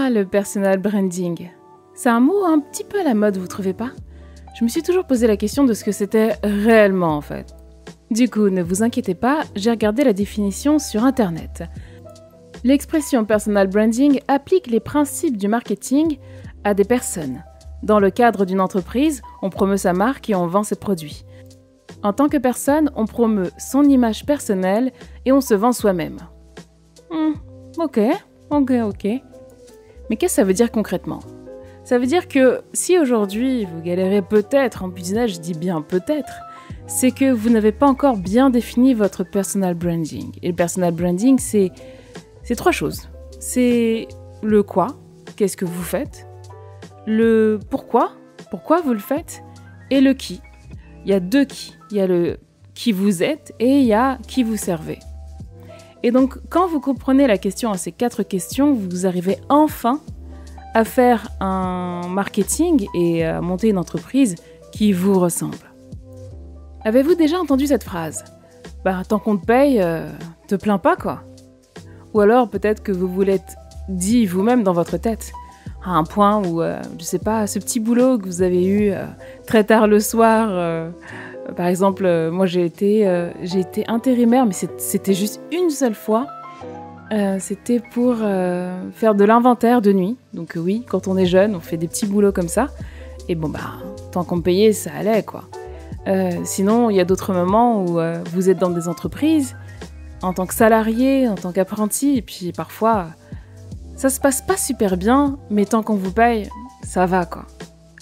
le personal branding? C'est un mot un petit peu à la mode, vous trouvez pas? Je me suis toujours posé la question de ce que c'était réellement en fait. Du coup, ne vous inquiétez pas, j'ai regardé la définition sur internet. L'expression personal branding applique les principes du marketing à des personnes. Dans le cadre d'une entreprise, on promeut sa marque et on vend ses produits. En tant que personne, on promeut son image personnelle et on se vend soi-même. Ok. Mais qu'est-ce que ça veut dire concrètement? Ça veut dire que si aujourd'hui vous galérez peut-être en business, je dis bien peut-être, c'est que vous n'avez pas encore bien défini votre personal branding. Et le personal branding, c'est 3 choses. C'est le quoi, qu'est-ce que vous faites, le pourquoi vous le faites, et le qui. Il y a 2 qui. Il y a le qui vous êtes et il y a qui vous servez. Et donc, quand vous comprenez la question à ces 4 questions, vous arrivez enfin à faire un marketing et à monter une entreprise qui vous ressemble. Avez-vous déjà entendu cette phrase? Tant qu'on te paye, te plains pas quoi. Ou alors peut-être que vous vous l'êtes dit vous-même dans votre tête, à un point où, je sais pas, ce petit boulot que vous avez eu très tard le soir, par exemple, moi j'ai été intérimaire, mais c'était juste une seule fois. C'était pour faire de l'inventaire de nuit. Donc oui, quand on est jeune, on fait des petits boulots comme ça. Et tant qu'on me payait, ça allait quoi. Sinon, il y a d'autres moments où vous êtes dans des entreprises, en tant que salarié, en tant qu'apprenti, et puis parfois, ça se passe pas super bien, mais tant qu'on vous paye, ça va quoi.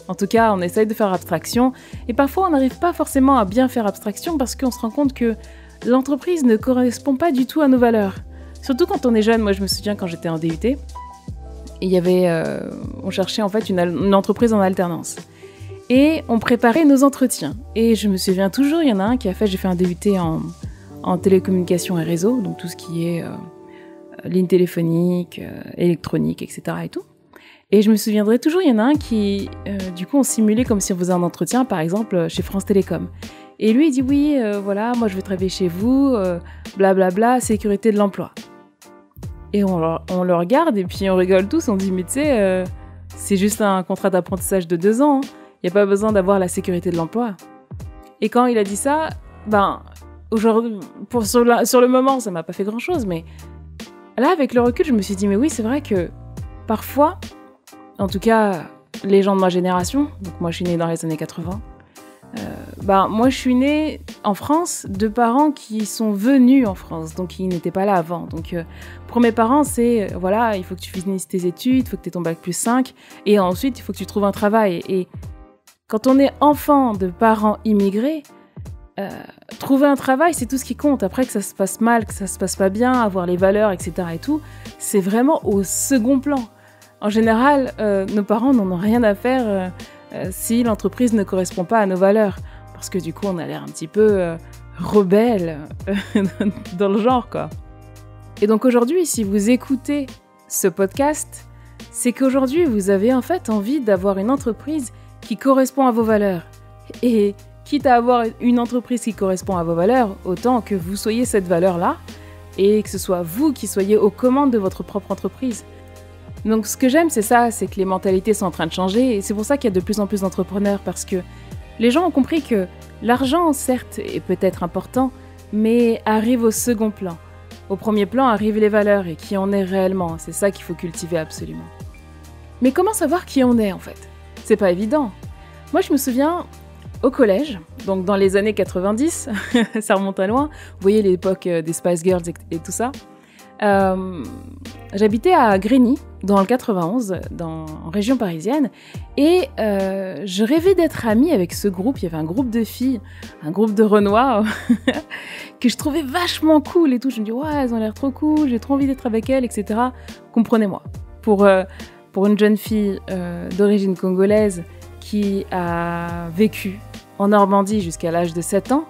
En tout cas, on essaye de faire abstraction, et parfois on n'arrive pas forcément à bien faire abstraction parce qu'on se rend compte que l'entreprise ne correspond pas du tout à nos valeurs. Surtout quand on est jeune. Moi je me souviens quand j'étais en DUT, et il y avait, on cherchait en fait une entreprise en alternance. Et on préparait nos entretiens. Et je me souviens toujours, il y en a un qui a fait, j'ai fait un DUT en télécommunications et réseaux, donc tout ce qui est ligne téléphonique, électronique, etc. et tout. Et je me souviendrai toujours, il y en a un qui, du coup, on simulait comme si on faisait un entretien, par exemple, chez France Télécom. Et lui, il dit, oui, voilà, moi je veux travailler chez vous, blablabla, sécurité de l'emploi. Et on le regarde et puis on rigole tous, on dit, mais tu sais, c'est juste un contrat d'apprentissage de 2 ans, hein. Il n'y a pas besoin d'avoir la sécurité de l'emploi. Et quand il a dit ça, aujourd'hui, sur le moment, ça m'a pas fait grand-chose, mais là, avec le recul, je me suis dit, mais oui, c'est vrai que parfois, en tout cas, les gens de ma génération, donc moi je suis née dans les années 80, moi je suis née en France de parents qui sont venus en France, donc ils n'étaient pas là avant. Donc pour mes parents, c'est, voilà, il faut que tu finisses tes études, il faut que tu aies ton bac plus 5, et ensuite il faut que tu trouves un travail. Et quand on est enfant de parents immigrés, trouver un travail, c'est tout ce qui compte. Après, que ça se passe mal, que ça se passe pas bien, avoir les valeurs, etc. et tout, c'est vraiment au second plan. En général, nos parents n'en ont rien à faire si l'entreprise ne correspond pas à nos valeurs. Parce que du coup, on a l'air un petit peu rebelle dans le genre, quoi. Et donc aujourd'hui, si vous écoutez ce podcast, c'est qu'aujourd'hui, vous avez en fait envie d'avoir une entreprise qui correspond à vos valeurs. Et quitte à avoir une entreprise qui correspond à vos valeurs, autant que vous soyez cette valeur-là et que ce soit vous qui soyez aux commandes de votre propre entreprise. Donc ce que j'aime, c'est ça, c'est que les mentalités sont en train de changer et c'est pour ça qu'il y a de plus en plus d'entrepreneurs parce que les gens ont compris que l'argent, certes, est peut-être important, mais arrive au second plan. Au premier plan arrivent les valeurs et qui on est réellement. C'est ça qu'il faut cultiver absolument. Mais comment savoir qui on est en fait? C'est pas évident. Moi je me souviens au collège, donc dans les années 90, ça remonte à loin, vous voyez l'époque des Spice Girls et tout ça. J'habitais à Grigny, dans le 91, en région parisienne, et je rêvais d'être amie avec ce groupe. Il y avait un groupe de filles, un groupe de Renois, que je trouvais vachement cool et tout. Je me dis, ouais, elles ont l'air trop cool, j'ai trop envie d'être avec elles, etc. Comprenez-moi. Pour une jeune fille d'origine congolaise qui a vécu en Normandie jusqu'à l'âge de 7 ans,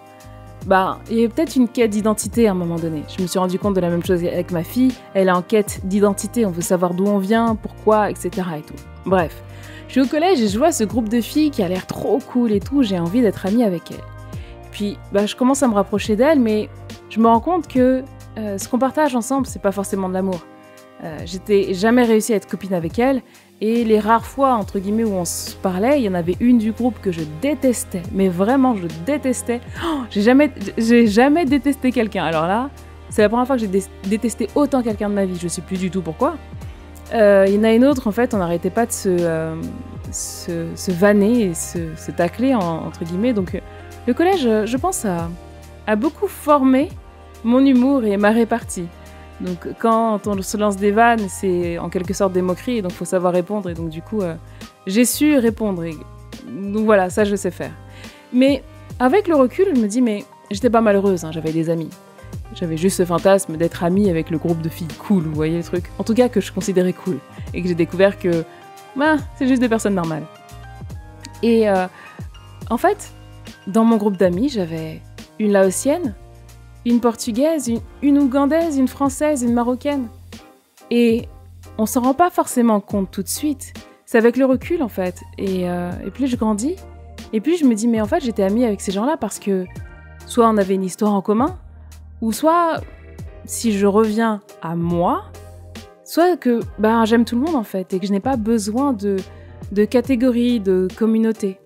il y a peut-être une quête d'identité à un moment donné. Je me suis rendu compte de la même chose avec ma fille. Elle est en quête d'identité, on veut savoir d'où on vient, pourquoi, etc. et tout. Bref, je suis au collège et je vois ce groupe de filles qui a l'air trop cool et tout, j'ai envie d'être amie avec elles. Puis je commence à me rapprocher d'elles, mais je me rends compte que ce qu'on partage ensemble, c'est pas forcément de l'amour. J'étais jamais réussi à être copine avec elle. Et les rares fois, entre guillemets, où on se parlait, il y en avait une du groupe que je détestais. Mais vraiment, je détestais. Oh, j'ai jamais détesté quelqu'un. Alors là, c'est la première fois que j'ai détesté autant quelqu'un de ma vie. Je sais plus du tout pourquoi. Il y en a une autre, en fait, on n'arrêtait pas de se vanner et se tacler, entre guillemets. Donc, le collège, je pense, a beaucoup formé mon humour et ma répartie. Donc, quand on se lance des vannes, c'est en quelque sorte des moqueries, et donc il faut savoir répondre. Et donc, du coup, j'ai su répondre. Donc, voilà, ça, je sais faire. Mais avec le recul, je me dis, mais j'étais pas malheureuse, hein, j'avais des amis. J'avais juste ce fantasme d'être amie avec le groupe de filles cool, vous voyez le truc. En tout cas, que je considérais cool. Et que j'ai découvert que, c'est juste des personnes normales. Et en fait, dans mon groupe d'amis, j'avais une Laotienne, une Portugaise, une Ougandaise, une Française, une Marocaine. Et on s'en rend pas forcément compte tout de suite. C'est avec le recul, en fait. Et plus je grandis, et plus je me dis, mais en fait, j'étais amie avec ces gens-là parce que soit on avait une histoire en commun, ou soit, si je reviens à moi, soit que j'aime tout le monde, en fait, et que je n'ai pas besoin de catégories, de communautés.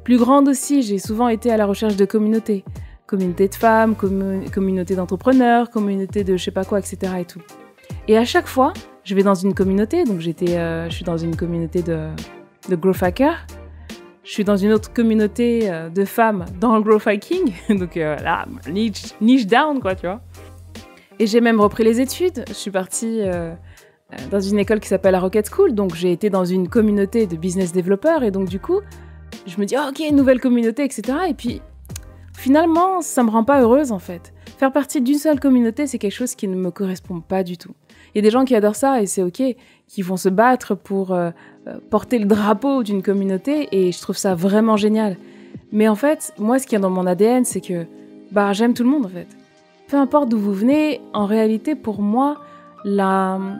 Plus grande aussi, j'ai souvent été à la recherche de communautés. Communauté de femmes, communauté d'entrepreneurs, communauté de je sais pas quoi, etc. et tout. Et à chaque fois, je vais dans une communauté, donc je suis dans une communauté de growth hackers, je suis dans une autre communauté de femmes dans le growth hacking, donc là, niche down, quoi, tu vois. Et j'ai même repris les études, je suis partie dans une école qui s'appelle la Rocket School, donc j'ai été dans une communauté de business développeurs, et donc du coup, je me dis, ok, nouvelle communauté, etc. Et puis, finalement, ça me rend pas heureuse, en fait. Faire partie d'une seule communauté, c'est quelque chose qui ne me correspond pas du tout. Il y a des gens qui adorent ça, et c'est ok, qui vont se battre pour porter le drapeau d'une communauté, et je trouve ça vraiment génial. Mais en fait, moi, ce qu'il y a dans mon ADN, c'est que j'aime tout le monde, en fait. Peu importe d'où vous venez, en réalité, pour moi, le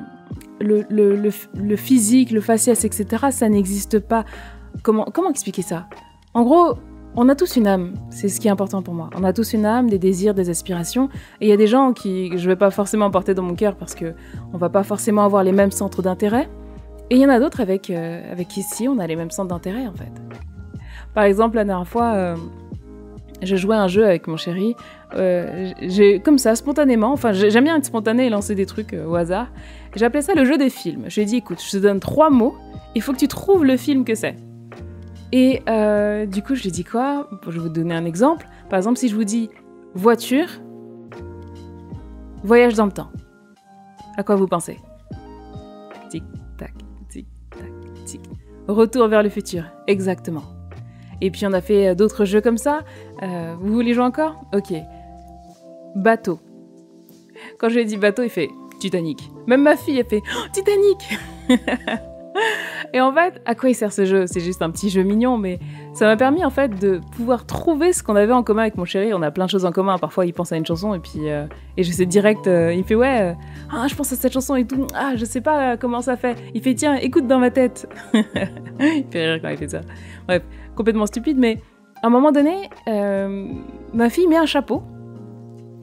physique, le faciès, etc., ça n'existe pas. Comment expliquer ça ? En gros, on a tous une âme, c'est ce qui est important pour moi. On a tous une âme, des désirs, des aspirations. Et il y a des gens que je ne vais pas forcément porter dans mon cœur parce qu'on ne va pas forcément avoir les mêmes centres d'intérêt. Et il y en a d'autres avec qui, si, on a les mêmes centres d'intérêt, en fait. Par exemple, la dernière fois, je jouais à un jeu avec mon chéri. Comme ça, spontanément. Enfin, j'aime bien être spontanée et lancer des trucs au hasard. J'appelais ça le jeu des films. Je lui ai dit, écoute, je te donne 3 mots. Il faut que tu trouves le film que c'est. Et du coup, je lui dis quoi ? Je vais vous donner un exemple. Par exemple, si je vous dis voiture, voyage dans le temps, à quoi vous pensez ? Tic, tac, tic, tac, tic. Retour vers le futur, exactement. Et puis, on a fait d'autres jeux comme ça. Vous voulez jouer encore ? Ok. Bateau. Quand je lui ai dit bateau, il fait Titanic. Même ma fille, elle fait Titanic. Et en fait, à quoi il sert ce jeu ? C'est juste un petit jeu mignon, mais ça m'a permis en fait de pouvoir trouver ce qu'on avait en commun avec mon chéri. On a plein de choses en commun. Parfois, il pense à une chanson et puis et je sais direct. Il me fait ouais, je pense à cette chanson et tout. Je sais pas comment ça fait. Il fait tiens, écoute dans ma tête. Il fait rire quand il fait ça. Bref, complètement stupide, mais à un moment donné, ma fille met un chapeau.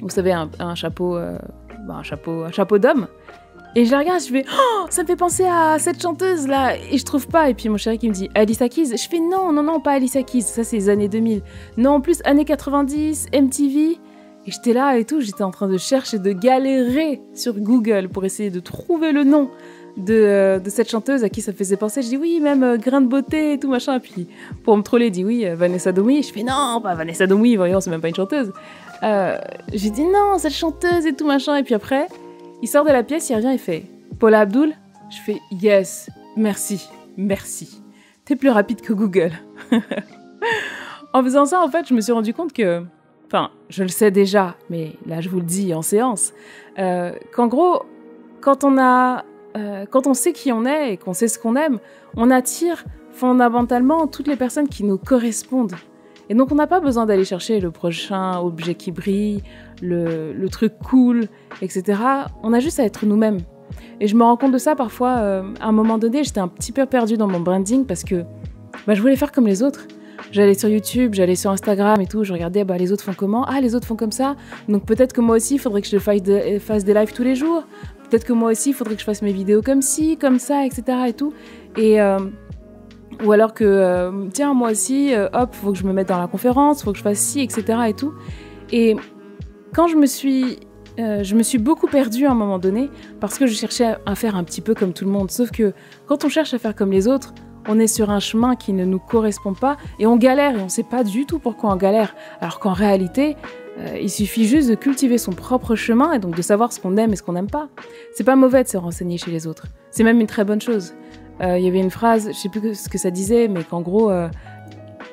Vous savez, un chapeau, un chapeau d'homme. Et je la regarde, je fais « Oh, ça me fait penser à cette chanteuse-là !» Et je trouve pas. Et puis mon chéri qui me dit « Alicia Keys ?» Je fais « Non, pas Alicia Keys. Ça, c'est les années 2000. Non, en plus, années 90, MTV. » Et j'étais là et tout. J'étais en train de chercher, de galérer sur Google pour essayer de trouver le nom de cette chanteuse à qui ça faisait penser. Je dis « Oui, même Grain de beauté et tout, machin. » Et puis, pour me troller, il dit « Oui, Vanessa Domi. » Je fais « Non, pas Vanessa Domi. Voyons, c'est même pas une chanteuse. » J'ai dit « Non, cette chanteuse et tout, machin. » Et puis après... Il sort de la pièce, il revient et fait « Paula Abdul ?» Je fais « Yes, merci. T'es plus rapide que Google. » En faisant ça, en fait, je me suis rendu compte que... Enfin, je le sais déjà, mais là, je vous le dis en séance, qu'en gros, quand on sait qui on est et qu'on sait ce qu'on aime, on attire fondamentalement toutes les personnes qui nous correspondent. Et donc, on n'a pas besoin d'aller chercher le prochain objet qui brille, le truc cool, etc. On a juste à être nous-mêmes. Et je me rends compte de ça parfois. À un moment donné, j'étais un petit peu perdue dans mon branding parce que je voulais faire comme les autres. J'allais sur YouTube, j'allais sur Instagram et tout. Je regardais, les autres font comment ? Les autres font comme ça. Donc peut-être que moi aussi, il faudrait que je fasse des lives tous les jours. peut-être que moi aussi, il faudrait que je fasse mes vidéos comme ci, comme ça, etc. et tout. Ou alors que, tiens, moi aussi, hop, faut que je me mette dans la conférence, faut que je fasse ci, etc. et tout. Et quand je me suis beaucoup perdue à un moment donné parce que je cherchais à faire un petit peu comme tout le monde. Sauf que quand on cherche à faire comme les autres, on est sur un chemin qui ne nous correspond pas et on galère et on ne sait pas du tout pourquoi on galère. Alors qu'en réalité, il suffit juste de cultiver son propre chemin et donc de savoir ce qu'on aime et ce qu'on n'aime pas. C'est pas mauvais de se renseigner chez les autres. C'est même une très bonne chose. Il y avait une phrase, je sais plus ce que ça disait, mais qu'en gros,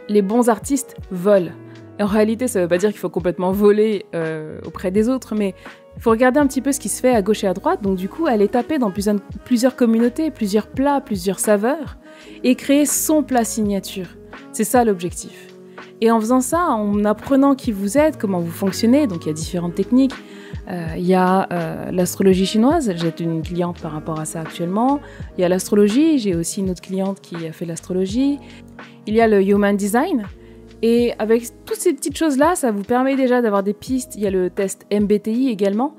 les bons artistes volent. En réalité, ça ne veut pas dire qu'il faut complètement voler auprès des autres, mais il faut regarder un petit peu ce qui se fait à gauche et à droite. Donc du coup, aller taper dans plusieurs communautés, plusieurs plats, plusieurs saveurs, et créer son plat signature. C'est ça l'objectif. Et en faisant ça, en apprenant qui vous êtes, comment vous fonctionnez, donc il y a différentes techniques. Il y a l'astrologie chinoise, j'ai une cliente par rapport à ça actuellement. Il y a l'astrologie, j'ai aussi une autre cliente qui a fait l'astrologie. Il y a le human design. Et avec toutes ces petites choses-là, ça vous permet déjà d'avoir des pistes. Il y a le test MBTI également.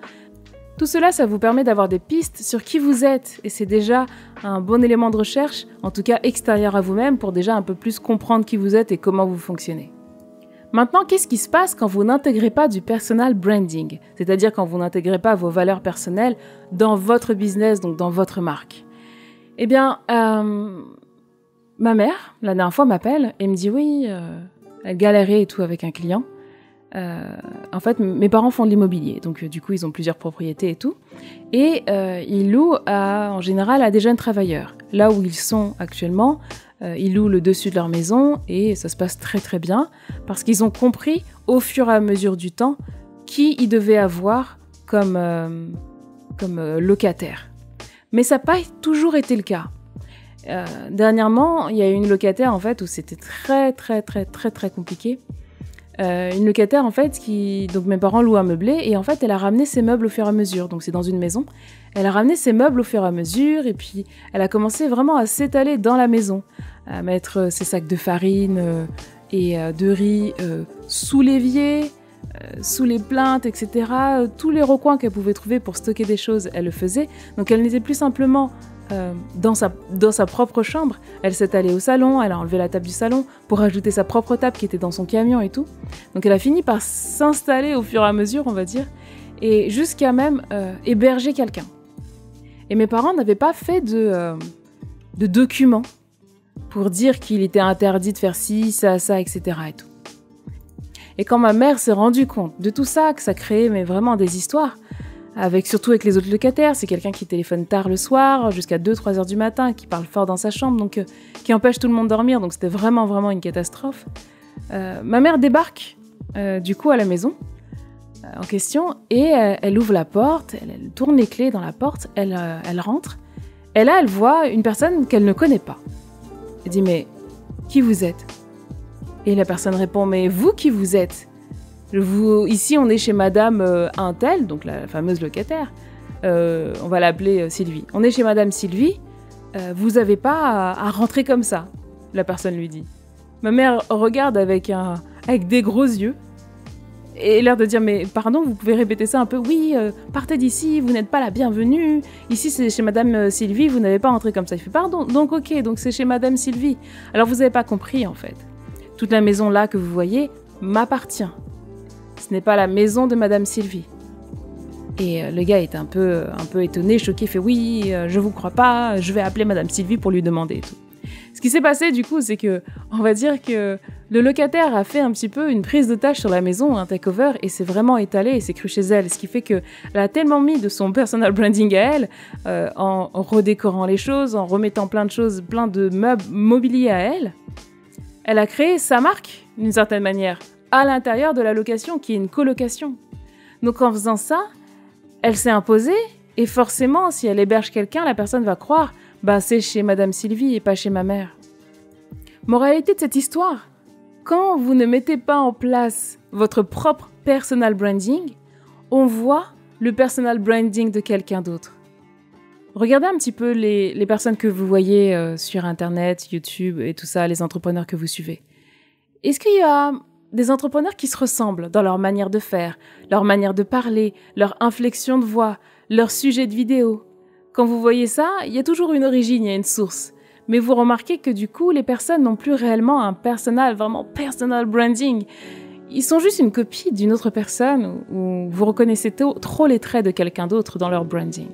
Tout cela, ça vous permet d'avoir des pistes sur qui vous êtes. Et c'est déjà un bon élément de recherche, en tout cas extérieur à vous-même, pour déjà un peu plus comprendre qui vous êtes et comment vous fonctionnez. Maintenant, qu'est-ce qui se passe quand vous n'intégrez pas du personal branding? C'est-à-dire quand vous n'intégrez pas vos valeurs personnelles dans votre business, donc dans votre marque. Eh bien, ma mère, la dernière fois, m'appelle et me dit oui, elle galérait et tout avec un client. En fait, mes parents font de l'immobilier, donc du coup, ils ont plusieurs propriétés et tout. Et ils louent en général à des jeunes travailleurs. Là où ils sont actuellement, ils louent le dessus de leur maison et ça se passe très très bien parce qu'ils ont compris au fur et à mesure du temps qui ils devaient avoir comme locataire. Mais ça n'a pas toujours été le cas. Dernièrement, il y a eu une locataire en fait où c'était très très très très très compliqué. Une locataire en fait donc mes parents louent un meublé et en fait elle a ramené ses meubles au fur et à mesure, donc c'est dans une maison. Elle a ramené ses meubles au fur et à mesure et puis elle a commencé vraiment à s'étaler dans la maison, à mettre ses sacs de farine et de riz sous l'évier, sous les plinthes, etc. Tous les recoins qu'elle pouvait trouver pour stocker des choses, elle le faisait. Donc elle n'était plus simplement dans sa propre chambre, elle s'est allée au salon, elle a enlevé la table du salon pour ajouter sa propre table qui était dans son camion et tout. Donc elle a fini par s'installer au fur et à mesure, on va dire, et jusqu'à même héberger quelqu'un. Et mes parents n'avaient pas fait de documents pour dire qu'il était interdit de faire ci, ça, etc. et tout. Et quand ma mère s'est rendue compte de tout ça, que ça créait mais vraiment des histoires, surtout avec les autres locataires, c'est quelqu'un qui téléphone tard le soir, jusqu'à 2-3 heures du matin, qui parle fort dans sa chambre, donc qui empêche tout le monde de dormir, donc c'était vraiment, vraiment une catastrophe. Ma mère débarque, du coup, à la maison, en question, et elle ouvre la porte, elle tourne les clés dans la porte, elle rentre, et là, elle voit une personne qu'elle ne connaît pas. Elle dit « Mais qui vous êtes ?» Et la personne répond « Mais vous, qui vous êtes ?» Ici, on est chez Madame Untel, donc la fameuse locataire. On va l'appeler Sylvie. On est chez Madame Sylvie. Vous n'avez pas à rentrer comme ça, la personne lui dit. Ma mère regarde avec des gros yeux et l'air de dire « Mais pardon, vous pouvez répéter ça un peu ? Oui, partez d'ici, vous n'êtes pas la bienvenue. Ici, c'est chez Madame Sylvie, vous n'avez pas rentré comme ça. » Il fait « Pardon, donc ok, donc c'est chez Madame Sylvie. » Alors vous n'avez pas compris en fait. Toute la maison là que vous voyez m'appartient. Ce n'est pas la maison de Madame Sylvie. Et le gars est un peu étonné, choqué, fait « Oui, je vous crois pas, je vais appeler Madame Sylvie pour lui demander et tout. » Ce qui s'est passé du coup, c'est que, on va dire que le locataire a fait un petit peu une prise d'otage sur la maison, un takeover, et s'est vraiment étalé et s'est cru chez elle. Ce qui fait qu'elle a tellement mis de son personal branding à elle, en redécorant les choses, en remettant plein de choses, plein de meubles mobiliers à elle. Elle a créé sa marque, d'une certaine manière, à l'intérieur de la location, qui est une colocation. Donc en faisant ça, elle s'est imposée, et forcément, si elle héberge quelqu'un, la personne va croire « Bah, c'est chez Madame Sylvie et pas chez ma mère. » Moralité de cette histoire, quand vous ne mettez pas en place votre propre personal branding, on voit le personal branding de quelqu'un d'autre. Regardez un petit peu les personnes que vous voyez sur Internet, YouTube et tout ça, les entrepreneurs que vous suivez. Est-ce qu'il y a des entrepreneurs qui se ressemblent dans leur manière de faire, leur manière de parler, leur inflexion de voix, leur sujet de vidéo. Quand vous voyez ça, il y a toujours une origine, il y a une source. Mais vous remarquez que du coup, les personnes n'ont plus réellement un vraiment personal branding. Ils sont juste une copie d'une autre personne où vous reconnaissez trop les traits de quelqu'un d'autre dans leur branding.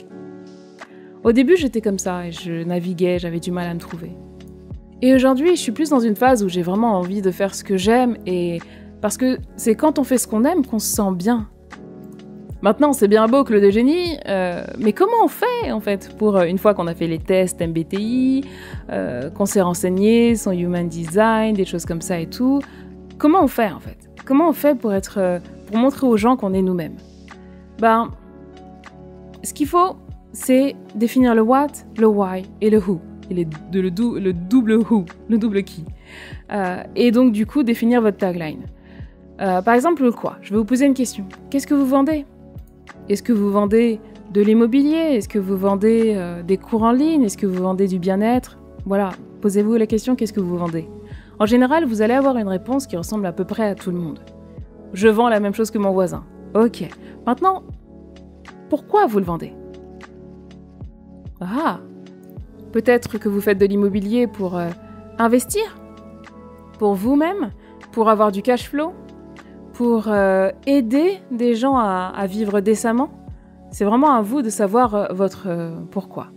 Au début, j'étais comme ça et je naviguais, j'avais du mal à me trouver. Et aujourd'hui, je suis plus dans une phase où j'ai vraiment envie de faire ce que j'aime et parce que c'est quand on fait ce qu'on aime qu'on se sent bien. Maintenant, c'est bien beau Claude Eugénie, mais comment on fait en fait pour une fois qu'on a fait les tests MBTI, qu'on s'est renseigné, son human design, des choses comme ça et tout, comment on fait en fait? Comment on fait pour montrer aux gens qu'on est nous-mêmes? Ce qu'il faut, c'est définir le what, le why et le who. Et le double who, le double qui. Et donc, du coup, définir votre tagline. Par exemple, le quoi? Je vais vous poser une question. Qu'est-ce que vous vendez? Est-ce que vous vendez de l'immobilier? Est-ce que vous vendez des cours en ligne? Est-ce que vous vendez du bien-être? Voilà, posez-vous la question, qu'est-ce que vous vendez? En général, vous allez avoir une réponse qui ressemble à peu près à tout le monde. Je vends la même chose que mon voisin. Ok. Maintenant, pourquoi vous le vendez? Ah, peut-être que vous faites de l'immobilier pour investir? Pour vous-même? Pour avoir du cash flow? Pour aider des gens à vivre décemment? C'est vraiment à vous de savoir votre pourquoi.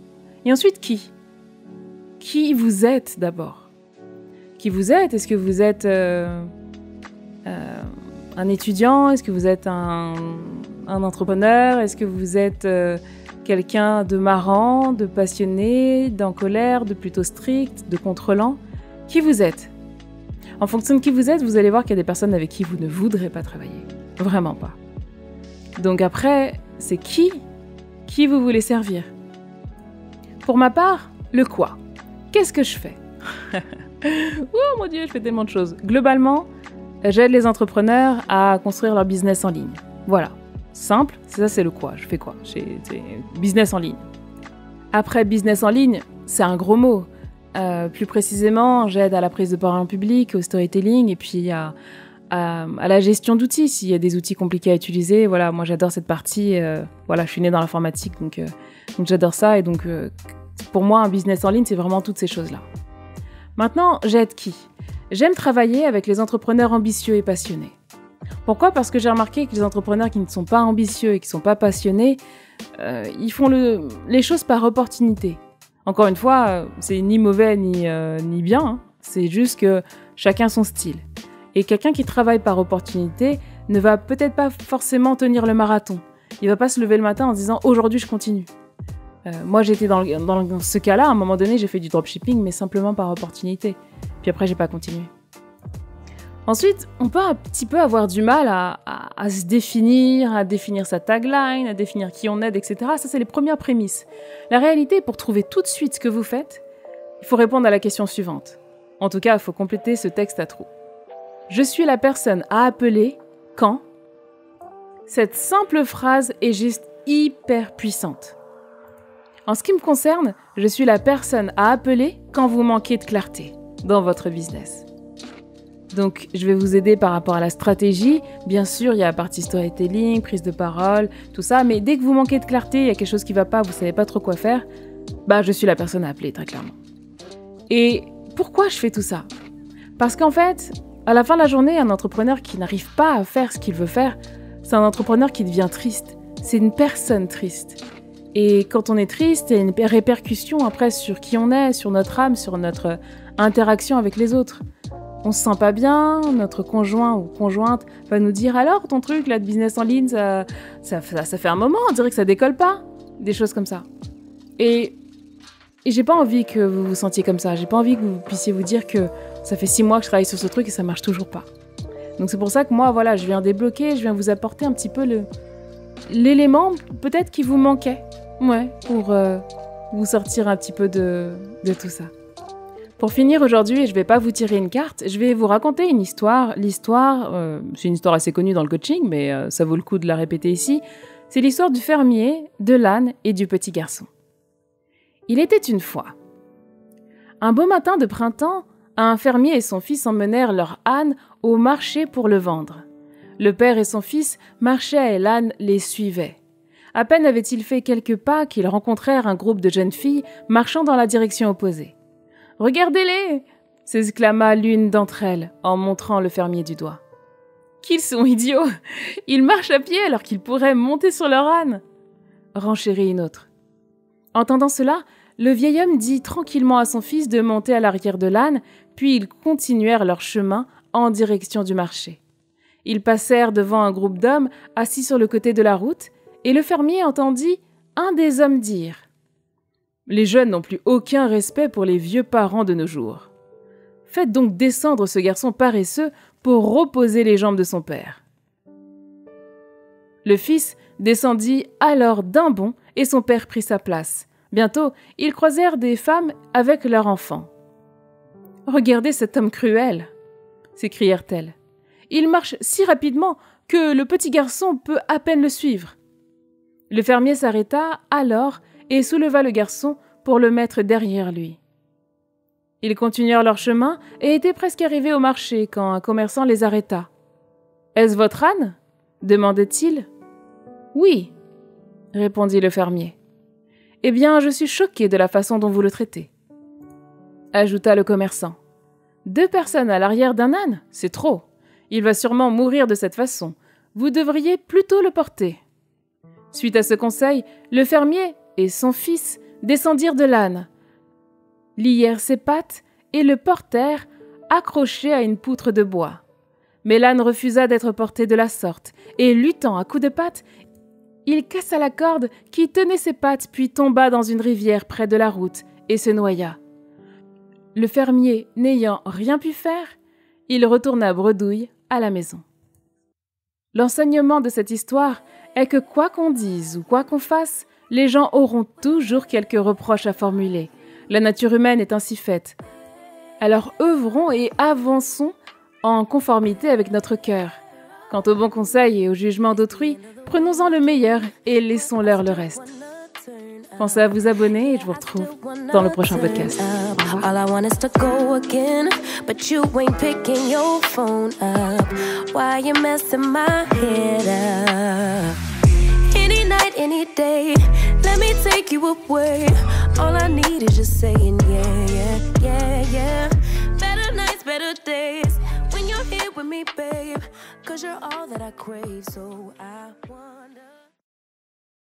Et ensuite, qui? Qui vous êtes d'abord? Qui vous êtes? Est-ce que vous êtes un étudiant? Est-ce que vous êtes un entrepreneur? Est-ce que vous êtes quelqu'un de marrant, de passionné, d'en colère, de plutôt strict, de contrôlant? Qui vous êtes? En fonction de qui vous êtes, vous allez voir qu'il y a des personnes avec qui vous ne voudrez pas travailler. Vraiment pas. Donc après, c'est qui vous voulez servir? Pour ma part, le quoi. Qu'est-ce que je fais? Oh mon Dieu, je fais tellement de choses. Globalement, j'aide les entrepreneurs à construire leur business en ligne. Voilà. Simple, c'est le quoi. Je fais quoi? C'est business en ligne. Après, business en ligne, c'est un gros mot. Plus précisément, j'aide à la prise de parole en public, au storytelling et puis à la gestion d'outils. S'il y a des outils compliqués à utiliser, voilà, moi j'adore cette partie. Voilà, je suis née dans l'informatique, donc j'adore ça. Et donc, pour moi, un business en ligne, c'est vraiment toutes ces choses-là. Maintenant, j'aide qui? J'aime travailler avec les entrepreneurs ambitieux et passionnés. Pourquoi? Parce que j'ai remarqué que les entrepreneurs qui ne sont pas ambitieux et qui ne sont pas passionnés, ils font les choses par opportunité. Encore une fois, c'est ni mauvais ni bien, hein. C'est juste que chacun son style. Et quelqu'un qui travaille par opportunité ne va peut-être pas forcément tenir le marathon. Il va pas se lever le matin en se disant « aujourd'hui je continue ». Moi j'étais dans ce cas-là, à un moment donné j'ai fait du dropshipping mais simplement par opportunité. Puis après j'ai pas continué. Ensuite, on peut un petit peu avoir du mal à se définir, à définir sa tagline, à définir qui on est, etc. Ça, c'est les premières prémices. La réalité, pour trouver tout de suite ce que vous faites, il faut répondre à la question suivante. En tout cas, il faut compléter ce texte à trous. Je suis la personne à appeler quand? Cette simple phrase est juste hyper puissante. En ce qui me concerne, je suis la personne à appeler quand vous manquez de clarté dans votre business. Donc, je vais vous aider par rapport à la stratégie. Bien sûr, il y a la partie storytelling, prise de parole, tout ça. Mais dès que vous manquez de clarté, il y a quelque chose qui ne va pas, vous ne savez pas trop quoi faire, je suis la personne à appeler, très clairement. Et pourquoi je fais tout ça? Parce qu'en fait, à la fin de la journée, un entrepreneur qui n'arrive pas à faire ce qu'il veut faire, c'est un entrepreneur qui devient triste. C'est une personne triste. Et quand on est triste, il y a une répercussion après sur qui on est, sur notre âme, sur notre interaction avec les autres. On se sent pas bien, notre conjoint ou conjointe va nous dire « Alors, ton truc là de business en ligne, ça fait un moment, on dirait que ça décolle pas ?» Des choses comme ça. Et j'ai pas envie que vous vous sentiez comme ça. J'ai pas envie que vous puissiez vous dire que ça fait 6 mois que je travaille sur ce truc et ça marche toujours pas. Donc c'est pour ça que moi, voilà, je viens débloquer, je viens vous apporter un petit peu l'élément peut-être qui vous manquait. Ouais, pour vous sortir un petit peu de tout ça. Pour finir aujourd'hui, je ne vais pas vous tirer une carte, je vais vous raconter une histoire. L'histoire, c'est une histoire assez connue dans le coaching, mais ça vaut le coup de la répéter ici. C'est l'histoire du fermier, de l'âne et du petit garçon. Il était une fois. Un beau matin de printemps, un fermier et son fils emmenèrent leur âne au marché pour le vendre. Le père et son fils marchaient et l'âne les suivait. À peine avait-il fait quelques pas qu'ils rencontrèrent un groupe de jeunes filles marchant dans la direction opposée. « Regardez-les !» s'exclama l'une d'entre elles en montrant le fermier du doigt. « Qu'ils sont idiots! Ils marchent à pied alors qu'ils pourraient monter sur leur âne !» renchérit une autre. Entendant cela, le vieil homme dit tranquillement à son fils de monter à l'arrière de l'âne, puis ils continuèrent leur chemin en direction du marché. Ils passèrent devant un groupe d'hommes assis sur le côté de la route, et le fermier entendit un des hommes dire « Les jeunes n'ont plus aucun respect pour les vieux parents de nos jours. Faites donc descendre ce garçon paresseux pour reposer les jambes de son père. » Le fils descendit alors d'un bond et son père prit sa place. Bientôt, ils croisèrent des femmes avec leurs enfants. « Regardez cet homme cruel !» s'écrièrent-elles. « Il marche si rapidement que le petit garçon peut à peine le suivre. » Le fermier s'arrêta alors et souleva le garçon pour le mettre derrière lui. Ils continuèrent leur chemin et étaient presque arrivés au marché quand un commerçant les arrêta. « Est-ce votre âne ?» demandait-il. « Oui, » répondit le fermier. « Eh bien, je suis choqué de la façon dont vous le traitez. » ajouta le commerçant. « 2 personnes à l'arrière d'un âne, c'est trop. Il va sûrement mourir de cette façon. Vous devriez plutôt le porter. » Suite à ce conseil, le fermier et son fils descendirent de l'âne, lièrent ses pattes et le portèrent accroché à une poutre de bois. Mais l'âne refusa d'être porté de la sorte, et luttant à coups de patte, il cassa la corde qui tenait ses pattes puis tomba dans une rivière près de la route et se noya. Le fermier n'ayant rien pu faire, il retourna bredouille à la maison. L'enseignement de cette histoire est que quoi qu'on dise ou quoi qu'on fasse, les gens auront toujours quelques reproches à formuler. La nature humaine est ainsi faite. Alors œuvrons et avançons en conformité avec notre cœur. Quant aux bons conseils et au jugement d'autrui, prenons-en le meilleur et laissons-leur le reste. Pensez à vous abonner et je vous retrouve dans le prochain podcast. All I want is to go again, but you ain't picking your phone up. Why you messing my head up? Any night, any day, let me take you away. All I need is just saying yeah, yeah, yeah, yeah. Better nights, better days, when you're here with me, babe. 'Cause you're all that I crave, so I wonder.